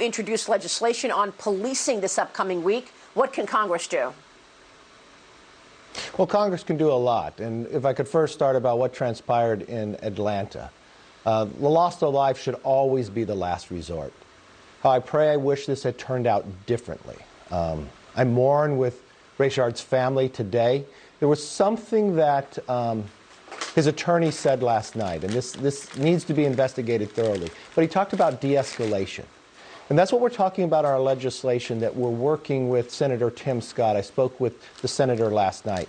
introduce legislation on policing this upcoming week. What can Congress do? Well, Congress can do a lot. And if I could first start about what transpired in Atlanta. The loss of life should always be the last resort. I wish this had turned out differently. I mourn with Rayshard's family today. There was something that his attorney said last night, and this needs to be investigated thoroughly. But he talked about de-escalation. And that's what we're talking about in our legislation that we're working with Senator Tim Scott. I spoke with the senator last night.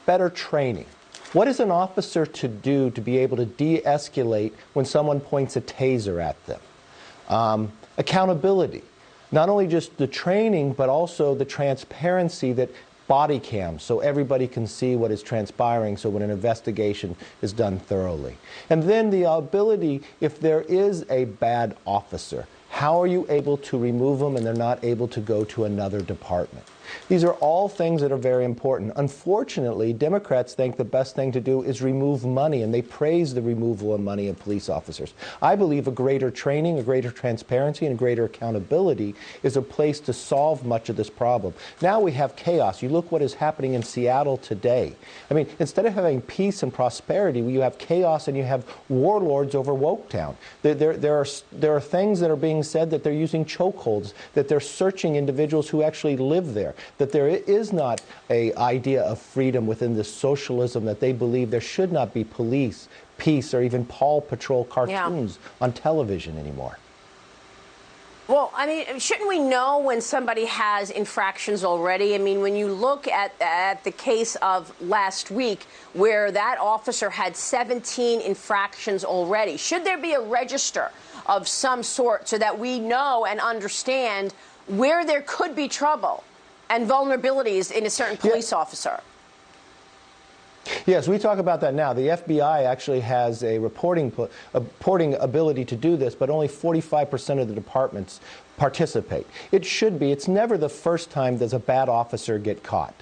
Better training. What is an officer to do to be able to de-escalate when someone points a taser at them? Accountability. Not only just the training, but also the transparency that body cams, so everybody can see what is transpiring, so when an investigation is done thoroughly. And then the ability, if there is a bad officer, how are you able to remove them and they're not able to go to another department? These are all things that are very important. Unfortunately, Democrats think the best thing to do is remove money, and they praise the removal of money of police officers. I believe a greater training, a greater transparency, and a greater accountability is a place to solve much of this problem. Now we have chaos. You look what is happening in Seattle today. I mean, instead of having peace and prosperity, you have chaos and you have warlords over Woketown. There are things that are being said that they're using chokeholds, that they're searching individuals who actually live there, that there is not an idea of freedom within this socialism, that they believe there should not be police, peace, or even Paw Patrol cartoons on television anymore. Well, I mean, shouldn't we know when somebody has infractions already? I mean, when you look at the case of last week where that officer had 17 infractions already, should there be a register of some sort so that we know and understand where there could be trouble and vulnerabilities in a certain police officer? Yes, we talk about that now. The FBI actually has a reporting ability to do this, but only 45% of the departments participate. It should be. It's never the first time does a bad officer get caught.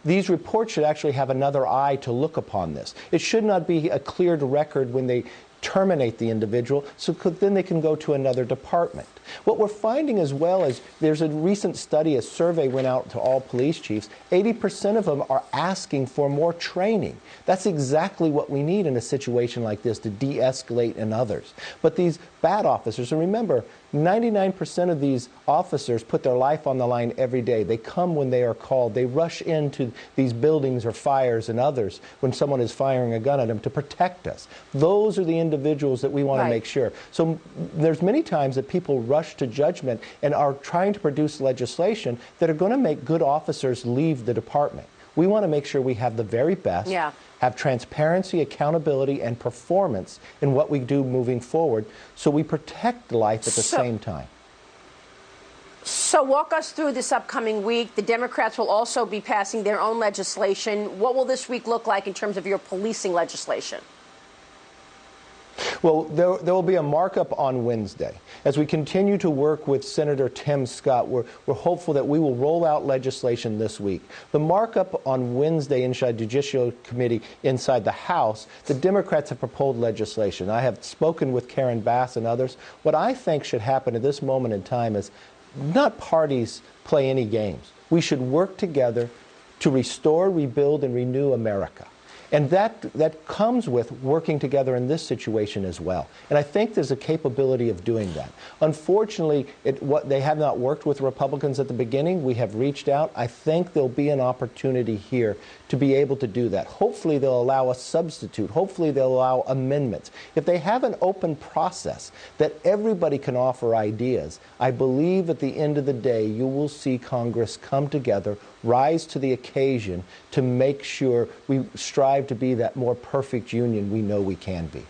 These reports should actually have another eye to look upon this. It should not be a cleared record when they terminate the individual, so then they can go to another department. What we're finding as well is there's a recent study, a survey went out to all police chiefs. 80% of them are asking for more training. That's exactly what we need in a situation like this to de-escalate in others. But these bad officers, and remember, 99% of these officers put their life on the line every day. They come when they are called. They rush into these buildings or fires and others when someone is firing a gun at them to protect us. Those are the individuals that we want to make sure. So there's many times that people rush to judgment and are trying to produce legislation that are going to make good officers leave the department. We want to make sure we have the very best, have transparency, accountability, and performance in what we do moving forward, so we protect life at the same time. So walk us through this upcoming week. The Democrats will also be passing their own legislation. What will this week look like in terms of your policing legislation? Well, there will be a markup on Wednesday. As we continue to work with Senator Tim Scott, we're hopeful that we will roll out legislation this week. The markup on Wednesday inside the Judicial Committee inside the House, the Democrats have proposed legislation. I have spoken with Karen Bass and others. What I think should happen at this moment in time is not parties play any games. We should work together to restore, rebuild, and renew America. And that comes with working together in this situation as well. And I think there's a capability of doing that. Unfortunately, they have not worked with Republicans at the beginning. We have reached out. I think there'll be an opportunity here to be able to do that. Hopefully they'll allow a substitute. Hopefully they'll allow amendments. If they have an open process that everybody can offer ideas, I believe at the end of the day you will see Congress come together, rise to the occasion to make sure we strive to be that more perfect union we know we can be.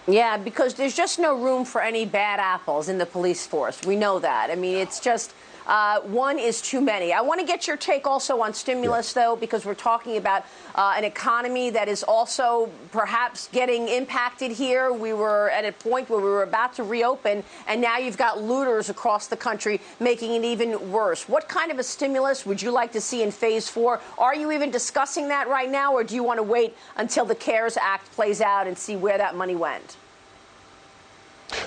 Yeah, because there's just no room for any bad apples in the police force. We know that. I mean, it's just one is too many. I want to get your take also on stimulus, though, because we're talking about an economy that is also perhaps getting impacted here. We were at a point where we were about to reopen, and now you've got looters across the country making it even worse. What kind of a stimulus would you like to see in Phase 4? Are you even discussing that right now, or do you want to wait until the CARES Act plays out and see where that money went?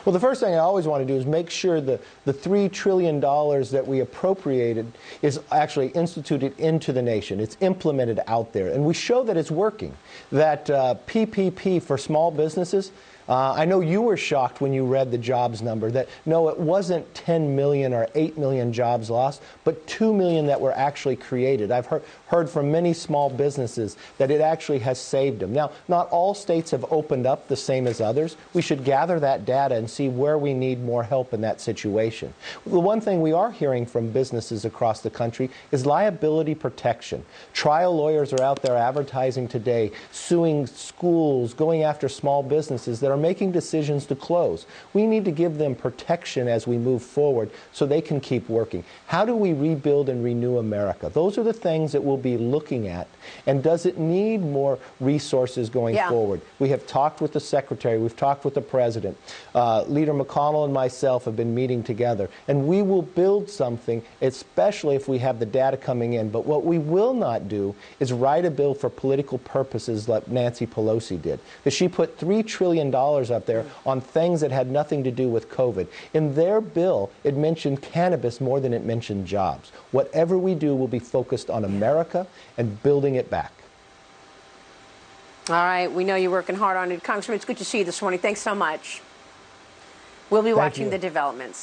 Well, the first thing I always want to do is make sure the $3 trillion that we appropriated is actually instituted into the nation. It's implemented out there. And we show that it's working. That PPP for small businesses, I know you were shocked when you read the jobs number that, no, it wasn't 10 million or 8 million jobs lost, but 2 million that were actually created. I've heard from many small businesses that it actually has saved them. Now, not all states have opened up the same as others. We should gather that data and see where we need more help in that situation. The one thing we are hearing from businesses across the country is liability protection. Trial lawyers are out there advertising today, suing schools, going after small businesses that are making decisions to close. We need to give them protection as we move forward so they can keep working. How do we rebuild and renew America? Those are the things that we'll be looking at. And does it need more resources going forward? We have talked with the Secretary, we've talked with the President. Leader McConnell and myself have been meeting together, and we will build something, especially if we have the data coming in. But what we will not do is write a bill for political purposes like Nancy Pelosi did. Because she put $3 trillion up there on things that had nothing to do with COVID. In their bill, it mentioned cannabis more than it mentioned jobs. Whatever we do will be focused on America and building it back. All right. We know you're working hard on it. Congressman, it's good to see you this morning. Thanks so much. We'll be watching the developments.